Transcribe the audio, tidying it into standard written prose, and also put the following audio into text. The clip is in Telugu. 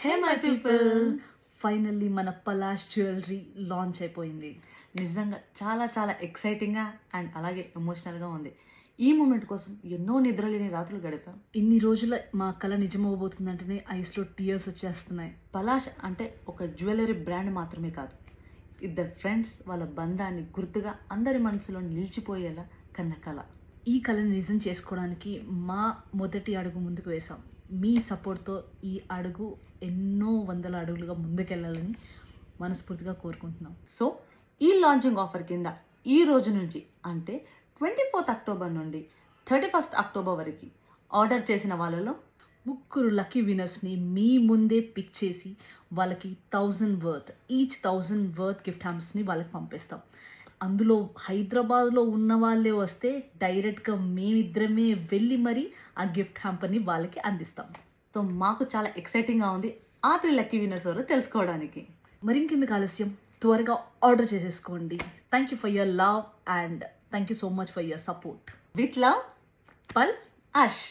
హే మై పీపుల్, ఫైనల్లీ మన పలాష్ జ్యువెలరీ లాంచ్ అయిపోయింది. నిజంగా చాలా చాలా ఎక్సైటింగ్గా అండ్ అలాగే ఎమోషనల్గా ఉంది. ఈ మూమెంట్ కోసం ఎన్నో నిద్రలేని రాత్రులు గడిపాం. ఇన్ని రోజుల మా కళ నిజమవబోతుందంటేనే ఐస్లో టీయర్స్ వచ్చేస్తున్నాయి. పలాష్ అంటే ఒక జ్యువెలరీ బ్రాండ్ మాత్రమే కాదు, ఇద్దరు ఫ్రెండ్స్ వాళ్ళ బంధాన్ని గుర్తుగా అందరి మనసులో నిలిచిపోయేలా కన్న కళ. ఈ కళని నిజం చేసుకోవడానికి మా మొదటి అడుగు ముందుకు వేసాం. మీ సపోర్ట్తో ఈ అడుగు ఎన్నో వందల అడుగులుగా ముందుకెళ్ళాలని మనస్ఫూర్తిగా కోరుకుంటున్నాం. సో ఈ లాంచింగ్ ఆఫర్ కింద ఈ రోజు నుంచి అంటే 24th అక్టోబర్ నుండి 31st అక్టోబర్ వరకు ఆర్డర్ చేసిన వాళ్ళలో 3 లక్కీ విన్నర్స్ని మీ ముందే పిక్ చేసి వాళ్ళకి 1000 వర్త్, ఈచ్ 1000 వర్త్ గిఫ్ట్ హ్యాంప్స్ని వాళ్ళకి పంపిస్తాం. అందులో హైదరాబాద్లో ఉన్న వాళ్ళే వస్తే డైరెక్ట్గా మేమిద్దరమే వెళ్ళి మరి ఆ గిఫ్ట్ హ్యాంపర్ని వాళ్ళకి అందిస్తాం. సో మాకు చాలా ఎక్సైటింగ్గా ఉంది ఆ 3 లక్కీ విన్నర్స్ ఎవరో తెలుసుకోవడానికి. మరింకెందుకు ఆలస్యం, త్వరగా ఆర్డర్ చేసేసుకోండి. Thank you for your love and thank you so much for your support. With love, పల్ అష్.